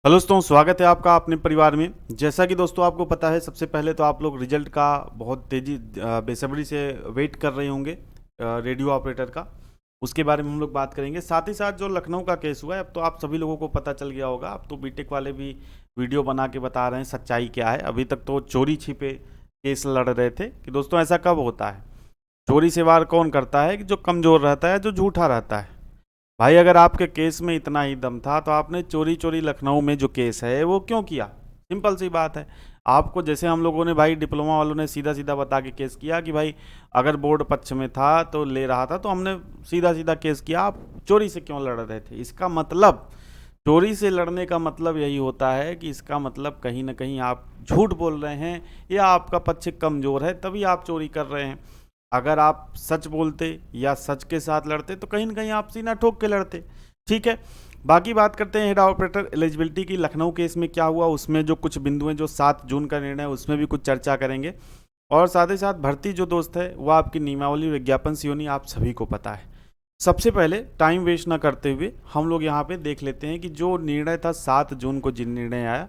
Hello दोस्तों, स्वागत है आपका अपने परिवार में। जैसा कि दोस्तों आपको पता है, सबसे पहले तो आप लोग रिजल्ट का बहुत तेज़ी बेसब्री से वेट कर रहे होंगे रेडियो ऑपरेटर का। उसके बारे में हम लोग बात करेंगे। साथ ही साथ जो लखनऊ का केस हुआ है, अब तो आप सभी लोगों को पता चल गया होगा। अब तो बीटेक वाले भी वीडियो बना के बता रहे हैं सच्चाई क्या है। अभी तक तो चोरी छिपे केस लड़ रहे थे कि दोस्तों ऐसा कब होता है। चोरी से वार कौन करता है कि जो कमज़ोर रहता है, जो झूठा रहता है। भाई अगर आपके केस में इतना ही दम था तो आपने चोरी चोरी लखनऊ में जो केस है वो क्यों किया। सिंपल सी बात है। आपको जैसे हम लोगों ने भाई डिप्लोमा वालों ने सीधा सीधा बता के केस किया कि भाई अगर बोर्ड पक्ष में था तो ले रहा था, तो हमने सीधा सीधा केस किया। आप चोरी से क्यों लड़ रहे थे? इसका मतलब, चोरी से लड़ने का मतलब यही होता है कि इसका मतलब कहीं ना कहीं आप झूठ बोल रहे हैं या आपका पक्ष कमज़ोर है, तभी आप चोरी कर रहे हैं। अगर आप सच बोलते या सच के साथ लड़ते तो कहीं ना कहीं आप सीना ठोक के लड़ते। ठीक है, बाकी बात करते हैं हेड ऑपरेटर एलिजिबिलिटी की। लखनऊ केस में क्या हुआ, उसमें जो कुछ बिंदु हैं, जो 7 जून का निर्णय है, उसमें भी कुछ चर्चा करेंगे। और साथ ही साथ भर्ती जो दोस्त है वो आपकी नियमावली विज्ञापन सी होनी आप सभी को पता है। सबसे पहले टाइम वेस्ट ना करते हुए हम लोग यहाँ पे देख लेते हैं कि जो निर्णय था 7 जून को, जिन निर्णय आया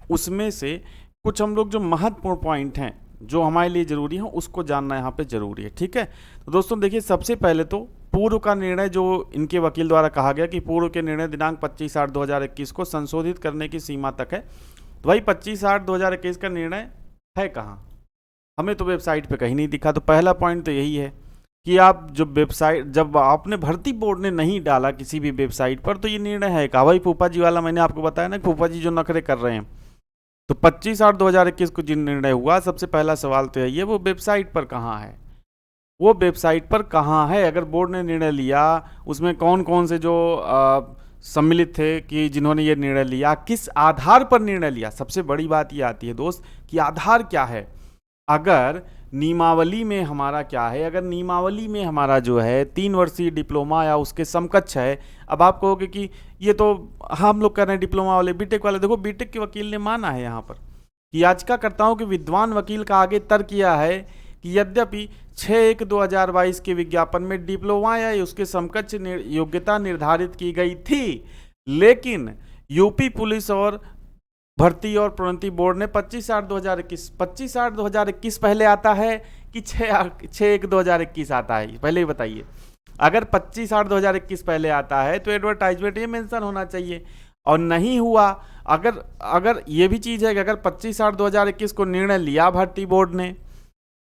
उसमें से कुछ हम लोग जो महत्वपूर्ण पॉइंट हैं जो हमारे लिए ज़रूरी है उसको जानना यहाँ पे ज़रूरी है। ठीक है, तो दोस्तों देखिए, सबसे पहले तो पूर्व का निर्णय जो इनके वकील द्वारा कहा गया कि पूर्व के निर्णय दिनांक 25/8/2021 को संशोधित करने की सीमा तक है। तो भाई 25/8/2021 का निर्णय है कहाँ? हमें तो वेबसाइट पे कहीं नहीं दिखा। तो पहला पॉइंट तो यही है कि आप जो वेबसाइट, जब आपने भर्ती बोर्ड ने नहीं डाला किसी भी वेबसाइट पर, तो ये निर्णय है कहाँ? भाई फूफा जी वाला मैंने आपको बताया ना, फूफा जी जो नखरे कर रहे हैं। तो 25/8/2021 को जिन निर्णय हुआ, सबसे पहला सवाल तो यही है, वो वेबसाइट पर कहाँ है? वो वेबसाइट पर कहाँ है? अगर बोर्ड ने निर्णय लिया, उसमें कौन कौन से जो सम्मिलित थे कि जिन्होंने ये निर्णय लिया, किस आधार पर निर्णय लिया? सबसे बड़ी बात ये आती है दोस्त कि आधार क्या है। अगर नियमावली में हमारा क्या है, अगर नियमावली में हमारा जो है 3 वर्षीय डिप्लोमा या उसके समकक्ष है। अब आप कहोगे कि ये तो हम लोग कर रहे हैं डिप्लोमा वाले, बीटेक वाले। देखो, बीटेक के वकील ने माना है यहाँ पर कि याचिकाकर्ताओं के विद्वान वकील का आगे तर्क किया है कि यद्यपि 6/1/2022 के विज्ञापन में डिप्लोमा या उसके समकक्ष योग्यता निर्धारित की गई थी, लेकिन यूपी पुलिस और भर्ती और प्रोन्नति बोर्ड ने 25/8/2021 पहले आता है कि 6/1/2021 आता है? पहले ही बताइए। अगर 25/8/2021 पहले आता है तो एडवर्टाइजमेंट ये मेंशन होना चाहिए, और नहीं हुआ। अगर अगर ये भी चीज़ है कि अगर 25/8/2021 को निर्णय लिया भर्ती बोर्ड ने,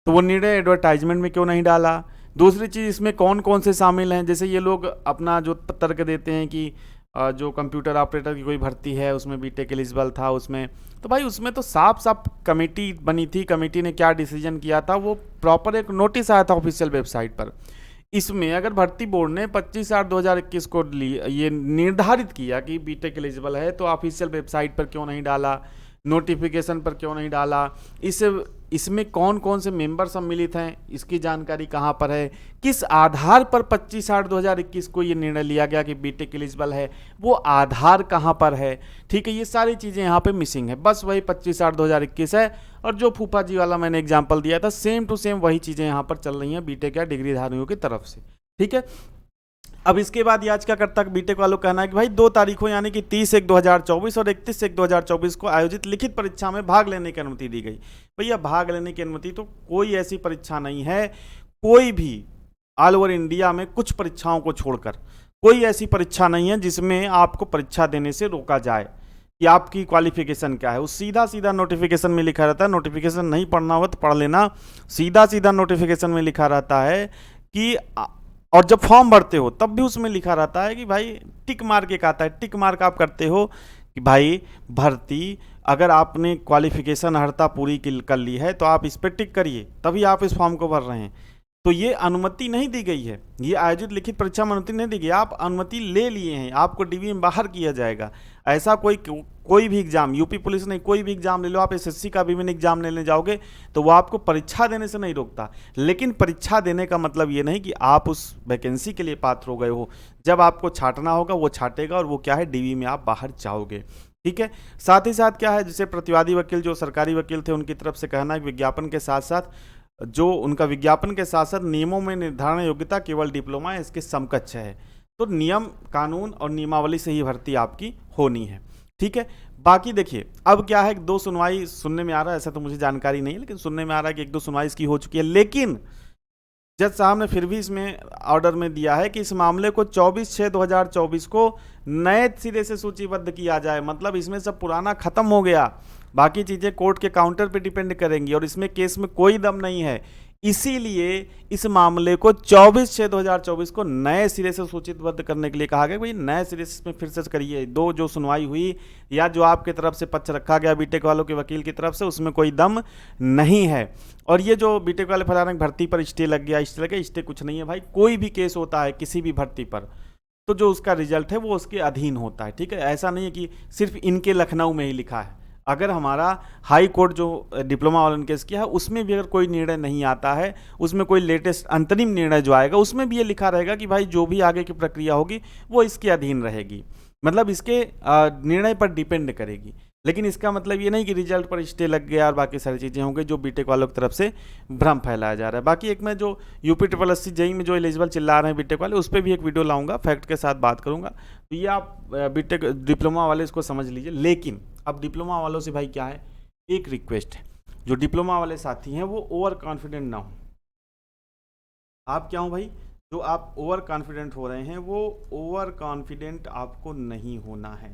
तो वो निर्णय एडवर्टाइजमेंट में क्यों नहीं डाला? दूसरी चीज़, इसमें कौन कौन से शामिल हैं? जैसे ये लोग अपना जो तर्क देते हैं कि जो कंप्यूटर ऑपरेटर की कोई भर्ती है उसमें बीटेक एलिजिबल था उसमें, तो भाई उसमें तो साफ साफ कमेटी बनी थी। कमेटी ने क्या डिसीजन किया था, वो प्रॉपर एक नोटिस आया था ऑफिशियल वेबसाइट पर। इसमें अगर भर्ती बोर्ड ने 25/8/2021 को ये निर्धारित किया कि बीटेक एलिजिबल है, तो ऑफिशियल वेबसाइट पर क्यों नहीं डाला? नोटिफिकेशन पर क्यों नहीं डाला? इसमें कौन कौन से मेंबर सम्मिलित हैं, इसकी जानकारी कहाँ पर है? किस आधार पर 25/8/2021 को ये निर्णय लिया गया कि बीटेक एलिजिबल है, वो आधार कहाँ पर है? ठीक है, ये सारी चीज़ें यहाँ पे मिसिंग है। बस वही 25/8/2021 है, और जो फूफा जी वाला मैंने एग्जाम्पल दिया था, सेम टू सेम वही चीज़ें यहाँ पर चल रही हैं बीटेक या डिग्रीधारियों की तरफ से। ठीक है, अब इसके बाद याचिकाकर्ता बीटेक वालों का कहना है कि भाई 2 तारीखों यानी कि 30/1/2024 और 31/1/2024 को आयोजित लिखित परीक्षा में भाग लेने की अनुमति दी गई। भैया भाग लेने की अनुमति तो कोई ऐसी परीक्षा नहीं है, कोई भी ऑल ओवर इंडिया में कुछ परीक्षाओं को छोड़कर कोई ऐसी परीक्षा नहीं है जिसमें आपको परीक्षा देने से रोका जाए कि आपकी क्वालिफिकेशन क्या है। वो सीधा सीधा नोटिफिकेशन में लिखा रहता है। नोटिफिकेशन नहीं पढ़ना होगा तो पढ़ लेना। सीधा सीधा नोटिफिकेशन में लिखा रहता है कि, और जब फॉर्म भरते हो तब भी उसमें लिखा रहता है कि भाई टिक मार्क एक आता है, टिक मार्क आप करते हो कि भाई भर्ती, अगर आपने क्वालिफिकेशन अर्हता पूरी कर ली है तो आप इस पर टिक करिए, तभी आप इस फॉर्म को भर रहे हैं। तो ये अनुमति नहीं दी गई है, ये आयोजित लिखित परीक्षा में अनुमति नहीं दी गई। आप अनुमति ले लिए हैं, आपको डीवी में बाहर किया जाएगा। ऐसा कोई भी एग्जाम, यूपी पुलिस नहीं, कोई भी एग्जाम ले लो, आप एसएससी का भी एग्जाम लेने जाओगे तो वो आपको परीक्षा देने से नहीं रोकता। लेकिन परीक्षा देने का मतलब ये नहीं कि आप उस वैकेंसी के लिए पात्र हो गए हो। जब आपको छांटना होगा वो छांटेगा, और वो क्या है, डीवी में आप बाहर जाओगे। ठीक है, साथ ही साथ क्या है, जैसे प्रतिवादी वकील जो सरकारी वकील थे उनकी तरफ से कहना है कि विज्ञापन के साथ साथ जो उनका विज्ञापन के साथ साथ नियमों में निर्धारण योग्यता केवल डिप्लोमा इसके समकक्ष है। तो नियम, कानून और नियमावली से ही भर्ती आपकी होनी है। ठीक है। बाकी देखिए अब क्या है, 2 सुनवाई सुनने में आ रहा है, ऐसा तो मुझे जानकारी नहीं है, लेकिन सुनने में आ रहा है कि 1-2 सुनवाई इसकी हो चुकी है, लेकिन जज साहब ने फिर भी इसमें ऑर्डर में दिया है कि इस मामले को 24/6/2024 को नए सिरे से सूचीबद्ध किया जाए। मतलब इसमें सब पुराना खत्म हो गया, बाकी चीज़ें कोर्ट के काउंटर पे डिपेंड करेंगी और इसमें केस में कोई दम नहीं है। इसीलिए इस मामले को 24/6/2024 को नए सिरे से सूचीबद्ध करने के लिए कहा गया। भाई नए सिरे से इसमें फिर से करिए, 2 जो सुनवाई हुई या जो आपकी तरफ से पक्ष रखा गया बीटेक वालों के वकील की तरफ से, उसमें कोई दम नहीं है। और ये जो बीटेक वाले फलाना भर्ती पर स्टे लग गया, स्टे कुछ नहीं है भाई। कोई भी केस होता है किसी भी भर्ती पर, तो जो उसका रिजल्ट है वो उसके अधीन होता है, ठीक है। ऐसा नहीं है कि सिर्फ इनके लखनऊ में ही लिखा है। अगर हमारा हाई कोर्ट जो डिप्लोमा वालों ने केस किया है उसमें भी अगर कोई निर्णय नहीं आता है, उसमें कोई लेटेस्ट अंतरिम निर्णय जो आएगा उसमें भी ये लिखा रहेगा कि भाई जो भी आगे की प्रक्रिया होगी वो इसके अधीन रहेगी, मतलब इसके निर्णय पर डिपेंड करेगी। लेकिन इसका मतलब ये नहीं कि रिजल्ट पर स्टे लग गया और बाकी सारी चीज़ें होंगी, जो बीटेक वालों की तरफ से भ्रम फैलाया जा रहा है। बाकी एक मैं जो यूपी SSC जेई में जो एलिजिबल चिल्ला रहे हैं बीटेक वाले, उस पर भी एक वीडियो लाऊंगा, फैक्ट के साथ बात करूंगा। तो ये आप बीटेक डिप्लोमा वाले इसको समझ लीजिए। लेकिन अब डिप्लोमा वालों से भाई क्या है, एक रिक्वेस्ट है, जो डिप्लोमा वाले साथी हैं वो ओवर कॉन्फिडेंट ना हो। आप क्या हो भाई, जो आप ओवर कॉन्फिडेंट हो रहे हैं वो ओवर कॉन्फिडेंट आपको नहीं होना है,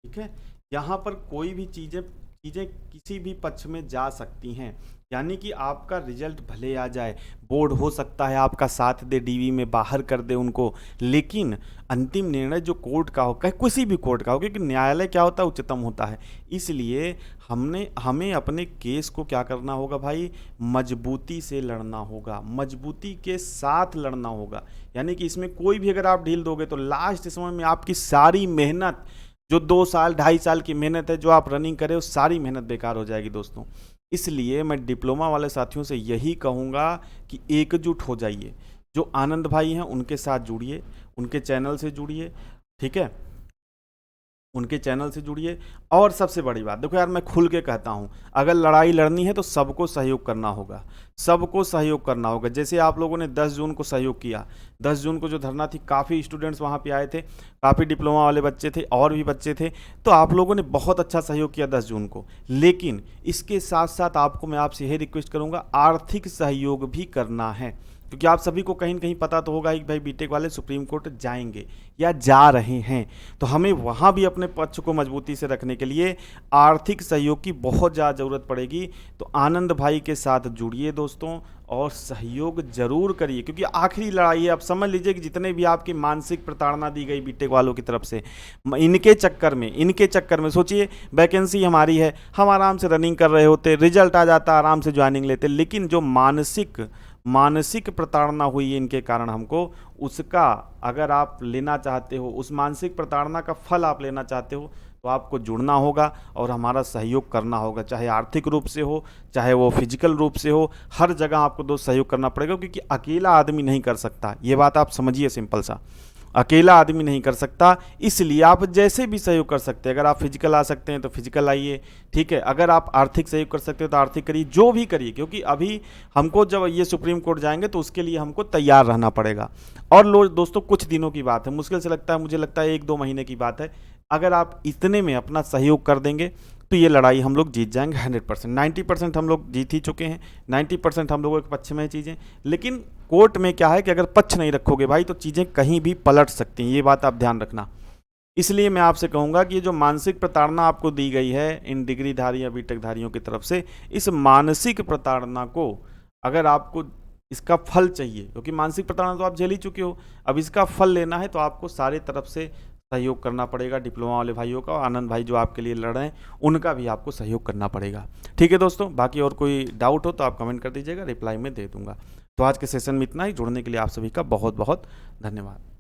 ठीक है। यहाँ पर कोई भी चीज़ें किसी भी पक्ष में जा सकती हैं, यानी कि आपका रिजल्ट भले आ जाए, बोर्ड हो सकता है आपका साथ दे, डीवी में बाहर कर दे उनको, लेकिन अंतिम निर्णय जो कोर्ट का हो, किसी भी कोर्ट का हो, क्योंकि न्यायालय क्या होता है, उच्चतम होता है। इसलिए हमें अपने केस को क्या करना होगा भाई, मजबूती से लड़ना होगा, मजबूती के साथ लड़ना होगा। यानी कि इसमें कोई भी अगर आप ढील दोगे तो लास्ट समय में आपकी सारी मेहनत, जो 2 साल 2.5 साल की मेहनत है जो आप रनिंग करे, वो सारी मेहनत बेकार हो जाएगी दोस्तों। इसलिए मैं डिप्लोमा वाले साथियों से यही कहूँगा कि एकजुट हो जाइए। जो आनंद भाई हैं उनके साथ जुड़िए, उनके चैनल से जुड़िए, ठीक है, उनके चैनल से जुड़िए। और सबसे बड़ी बात देखो यार, मैं खुल के कहता हूँ, अगर लड़ाई लड़नी है तो सबको सहयोग करना होगा, सबको सहयोग करना होगा। जैसे आप लोगों ने 10 जून को सहयोग किया, 10 जून को जो धरना थी, काफ़ी स्टूडेंट्स वहाँ पे आए थे, काफ़ी डिप्लोमा वाले बच्चे थे और भी बच्चे थे, तो आप लोगों ने बहुत अच्छा सहयोग किया 10 जून को। लेकिन इसके साथ साथ मैं आपसे यही रिक्वेस्ट करूँगा, आर्थिक सहयोग भी करना है, क्योंकि आप सभी को कहीं न कहीं पता तो होगा कि भाई बीटेक वाले सुप्रीम कोर्ट जाएंगे या जा रहे हैं, तो हमें वहाँ भी अपने पक्ष को मजबूती से रखने के लिए आर्थिक सहयोग की बहुत ज़्यादा ज़रूरत पड़ेगी। तो आनंद भाई के साथ जुड़िए दोस्तों और सहयोग जरूर करिए, क्योंकि आखिरी लड़ाई है। आप समझ लीजिए कि जितने भी आपकी मानसिक प्रताड़ना दी गई बीटेक वालों की तरफ से, इनके चक्कर में सोचिए, वैकेंसी हमारी है, हम आराम से रनिंग कर रहे होते, रिजल्ट आ जाता, आराम से ज्वाइनिंग लेते, लेकिन जो मानसिक प्रताड़ना हुई है इनके कारण हमको, उसका अगर आप लेना चाहते हो, उस मानसिक प्रताड़ना का फल आप लेना चाहते हो, तो आपको जुड़ना होगा और हमारा सहयोग करना होगा, चाहे आर्थिक रूप से हो, चाहे वो फिजिकल रूप से हो, हर जगह आपको दोस्त सहयोग करना पड़ेगा, क्योंकि अकेला आदमी नहीं कर सकता। ये बात आप समझिए, सिंपल सा, अकेला आदमी नहीं कर सकता। इसलिए आप जैसे भी सहयोग कर सकते हैं, अगर आप फिजिकल आ सकते हैं तो फिजिकल आइए, ठीक है, अगर आप आर्थिक सहयोग कर सकते हो तो आर्थिक करिए, जो भी करिए, क्योंकि अभी हमको जब ये सुप्रीम कोर्ट जाएंगे तो उसके लिए हमको तैयार रहना पड़ेगा। और दोस्तों कुछ दिनों की बात है, मुश्किल से लगता है, मुझे लगता है 1-2 महीने की बात है। अगर आप इतने में अपना सहयोग कर देंगे तो ये लड़ाई हम लोग जीत जाएंगे 100%। 90% हम लोग जीत ही चुके हैं, 90% हम लोगों के पक्ष में चीज़ें। लेकिन कोर्ट में क्या है कि अगर पक्ष नहीं रखोगे भाई तो चीज़ें कहीं भी पलट सकती हैं, ये बात आप ध्यान रखना। इसलिए मैं आपसे कहूँगा कि ये जो मानसिक प्रताड़ना आपको दी गई है इन डिग्रीधारी या बीटेकधारियों की तरफ से, इस मानसिक प्रताड़ना को अगर आपको इसका फल चाहिए, क्योंकि मानसिक प्रताड़ना तो आप झेल ही चुके हो, अब इसका फल लेना है तो आपको सारे तरफ से सहयोग करना पड़ेगा। डिप्लोमा वाले भाइयों का, आनंद भाई जो आपके लिए लड़ रहे हैं, उनका भी आपको सहयोग करना पड़ेगा। ठीक है दोस्तों, बाकी और कोई डाउट हो तो आप कमेंट कर दीजिएगा, रिप्लाई में दे दूंगा। तो आज के सेशन में इतना ही। जुड़ने के लिए आप सभी का बहुत बहुत धन्यवाद।